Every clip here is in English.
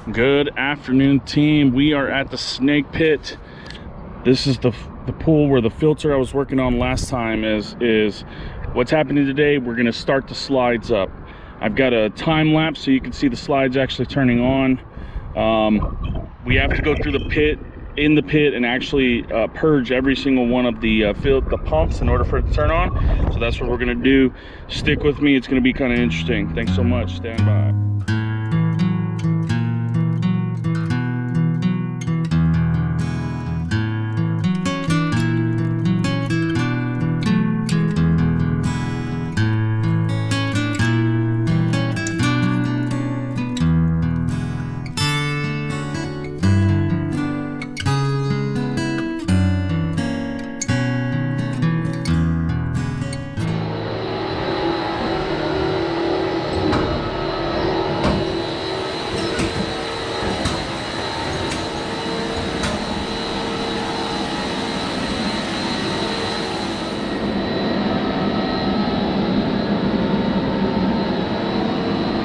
Good afternoon, team. We are at the snake pit. This is the pool where the filter I was working on last time is. What's happening today, we're going to start the slides up. I've got a time lapse so you can see the slides actually turning on. We have to go through the pit, and actually purge every single one of the pumps in order for it to turn on. So that's what we're going to do. Stick with me. It's going to be kind of interesting. Thanks so much. Stand by.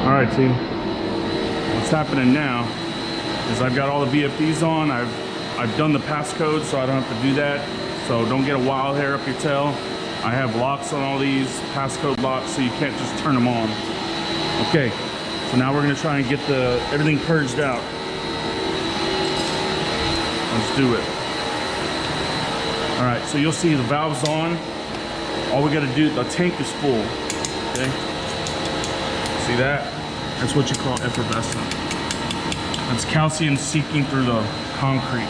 Alright team, what's happening now is I've got all the VFDs on. I've done the passcode so I don't have to do that, so don't get a wild hair up your tail. I have locks on all these, passcode locks, so you can't just turn them on. Okay, so now we're going to try and get everything purged out. Let's do it. Alright, so you'll see the valve's on. All we got to do, the tank is full. Okay, see that? That's what you call effervescent. That's calcium seeping through the concrete.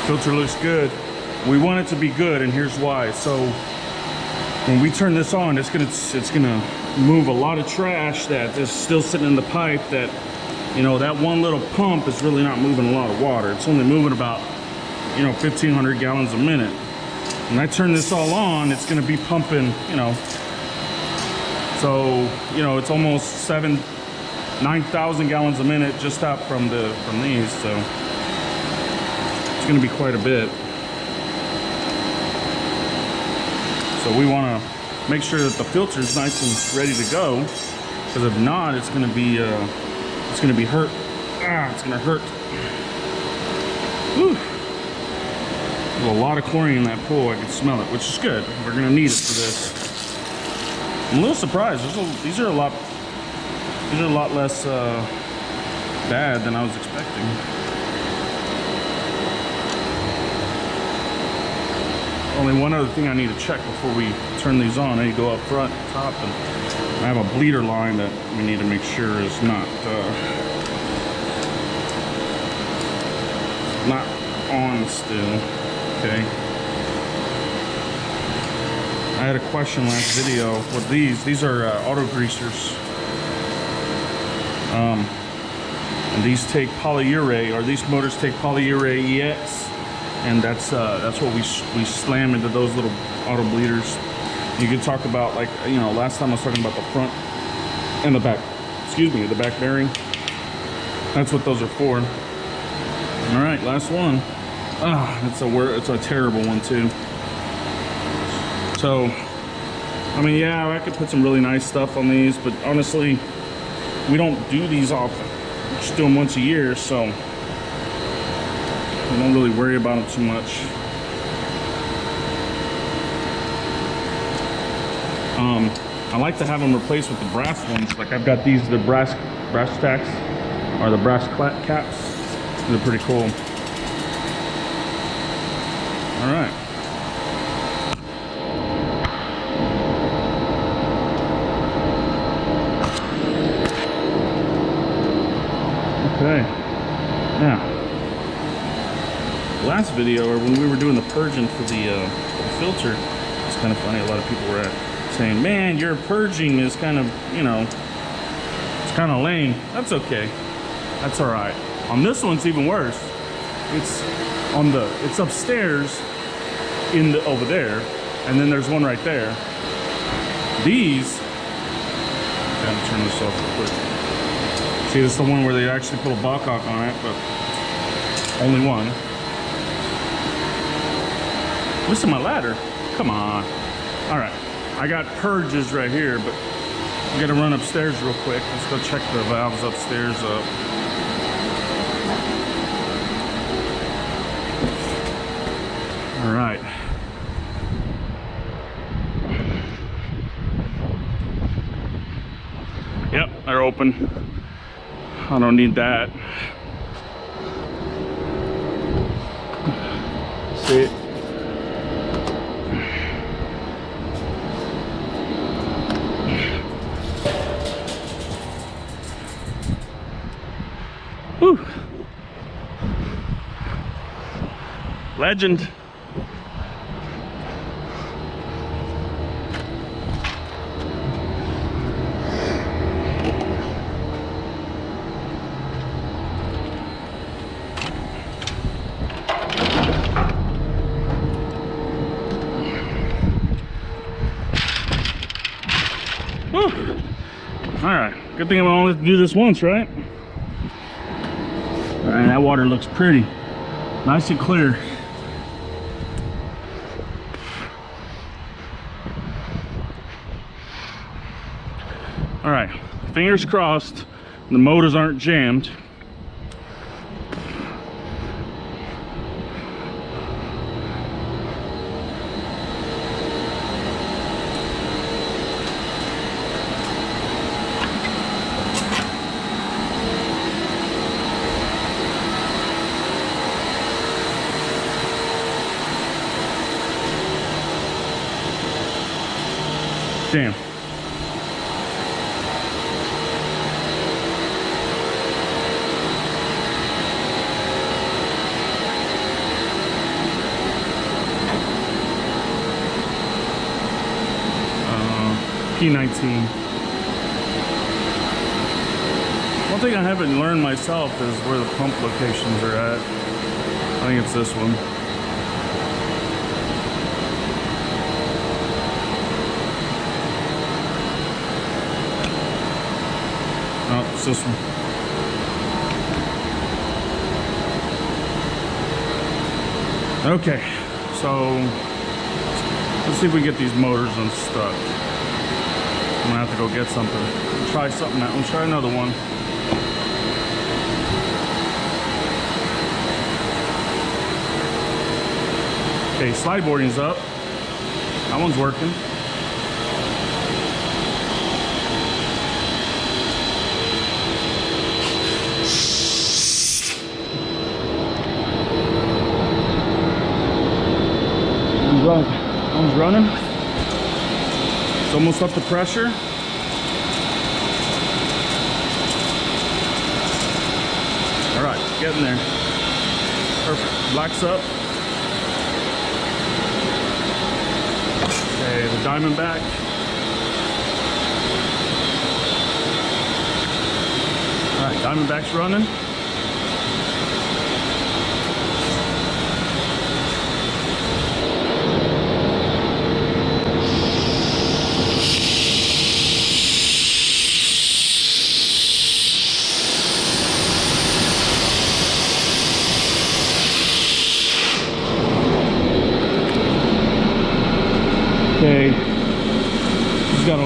Filter looks good. We want it to be good, and here's why. So when we turn this on, it's gonna move a lot of trash that is still sitting in the pipe. That, you know, that one little pump is really not moving a lot of water. It's only moving about, 1,500 gallons a minute. When I turn this all on, it's gonna be pumping, so it's almost 9,000 gallons a minute just out from these. So it's going to be quite a bit. So we want to make sure that the filter is nice and ready to go, because if not, it's going to be hurt. It's going to hurt. Whew. There's a lot of chlorine in that pool. I can smell it, which is good. We're going to need it for this. I'm a little surprised. These are a lot less bad than I was expecting. Only one other thing I need to check before we turn these on. I need to go up front, top, and I have a bleeder line that we need to make sure is not on still. Okay. I had a question last video with these are auto greasers. And these take polyurethane, or these motors take polyurethane EX, and that's what we slam into those little auto bleeders. You could talk about, like, you know, last time I was talking about the front and the back, excuse me, the back bearing. That's what those are for. All right, last one. It's a terrible one too. So, I mean, yeah, I could put some really nice stuff on these, but honestly, we don't do these often. We just do them once a year, so I don't really worry about them too much. I like to have them replaced with the brass ones. Like I've got these, the brass tacks, or the brass caps. They're pretty cool. All right. Okay. Now, last video, or when we were doing the purging for the filter, it's kind of funny. A lot of people were saying, "Man, your purging is kind of, you know, it's kind of lame." That's okay. That's all right. On this one's even worse. It's upstairs over there, and then there's one right there. These, I'm gonna turn this off real quick. See, this is the one where they actually put a Baccac on it, but only one. Listen to my ladder. Come on. All right, I got purges right here, but we gotta run upstairs real quick. Let's go check the valves upstairs up. All right. Yep, they're open. I don't need that. See it? Whew. Legend. Whew. All right, good thing I'm only do this once, right? All right, that water looks pretty, nice and clear. All right, fingers crossed the motors aren't jammed. Damn. P19. One thing I haven't learned myself is where the pump locations are at. I think it's this one. Oh, it's this one. Okay, so let's see if we can get these motors unstuck. I'm gonna have to go get something. Try something out. Let's try another one. Okay, slide boarding's up. That one's working. One's running. It's almost up to pressure. All right, getting there. Perfect. Black's up. Okay, the Diamondback. All right, Diamondback's running.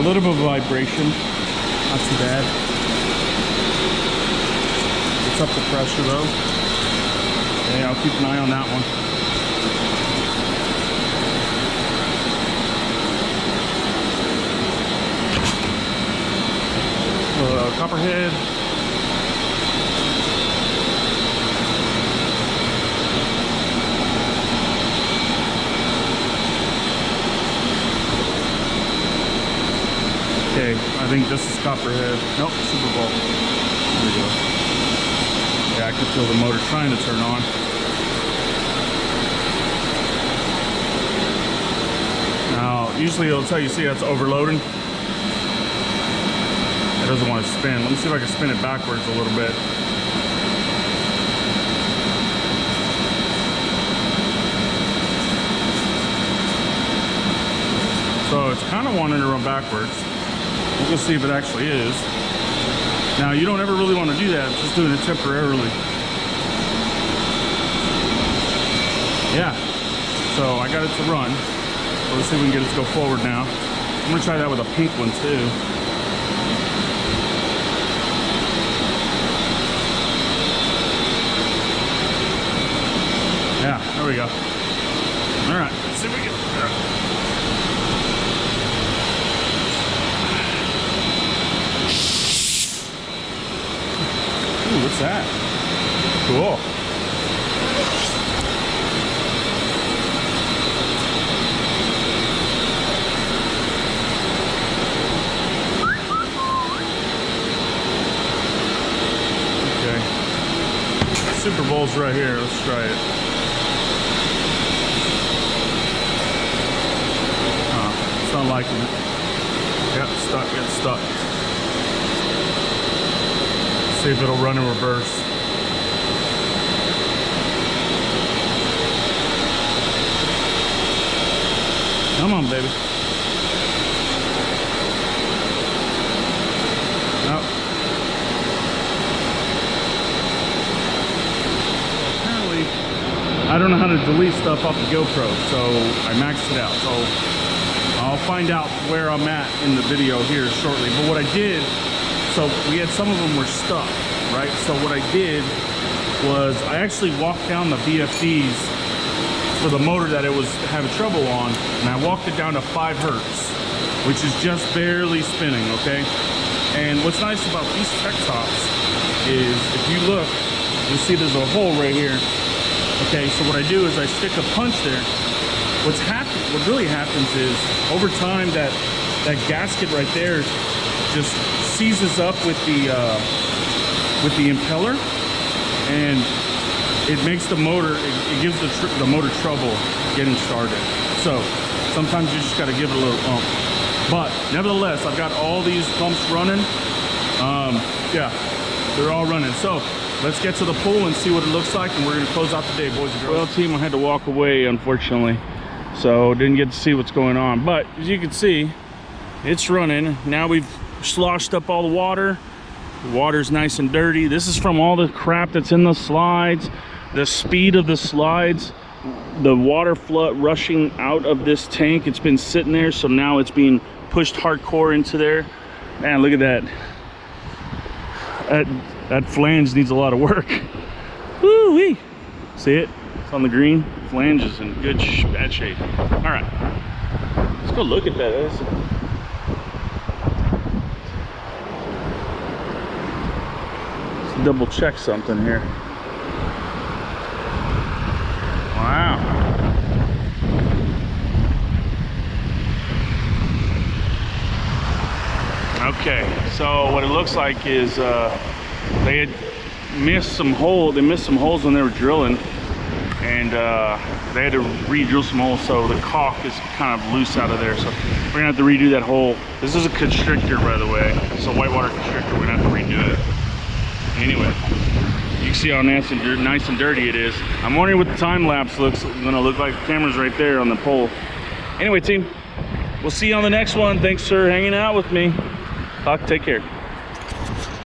little bit of vibration, not too bad. It's up the pressure though. Okay, I'll keep an eye on that one. Copperhead. Okay, I think this is Copperhead. Nope, Super Bowl. There we go. Yeah, I can feel the motor trying to turn on. Now, usually it'll tell you, see that's overloading. It doesn't want to spin. Let me see if I can spin it backwards a little bit. So it's kind of wanting to run backwards. We're gonna see if it actually is. Now you don't ever really want to do that, just doing it temporarily. Yeah, so I got it to run. So let's see if we can get it to go forward now. I'm gonna try that with a pink one too. Yeah, there we go. All right, let's see if we can. Ooh, what's that? Cool. Okay. Super Bowl's right here. Let's try it. It's not liking it. Yep, stuck. It's stuck. See if it'll run in reverse. Come on, baby. Nope. Apparently, I don't know how to delete stuff off the GoPro, so I maxed it out. So I'll find out where I'm at in the video here shortly. But what I did, so we had some of them were stuck, right? So what I did was I actually walked down the VFDs for the motor that it was having trouble on, and I walked it down to 5 hertz, which is just barely spinning, okay? And what's nice about these tech tops is if you look, you'll see there's a hole right here. Okay, so what I do is I stick a punch there. What really happens is over time that gasket right there just seizes up with the impeller, and it makes the motor, it gives the motor trouble getting started. So sometimes you just got to give it a little pump. But nevertheless, I've got all these pumps running. Yeah, they're all running. So let's get to the pool and see what it looks like, and we're gonna close out the day, boys and girls. Well, team, I had to walk away, unfortunately, so didn't get to see what's going on. But as you can see, it's running. Now we've sloshed up all the water. The water's nice and dirty. This is from all the crap that's in the slides, the speed of the slides, the water flood rushing out of this tank. It's been sitting there, so now it's being pushed hardcore into there. Man, look at that. That flange needs a lot of work. Woo-wee. See it? It's on the green. Flange is in good bad shape. All right, let's go look at that. Let's double check something here. Wow. Okay, so what it looks like is they had missed some holes. They missed some holes when they were drilling, and they had to re-drill some holes. So the caulk is kind of loose out of there. So we're gonna have to redo that hole. This is a constrictor, by the way. It's a whitewater constrictor. We're gonna have to redo it. Anyway, you can see how nice and dirty it is. I'm wondering what the time lapse looks gonna look like. The camera's right there on the pole. Anyway, team, we'll see you on the next one. Thanks for hanging out with me. Take care.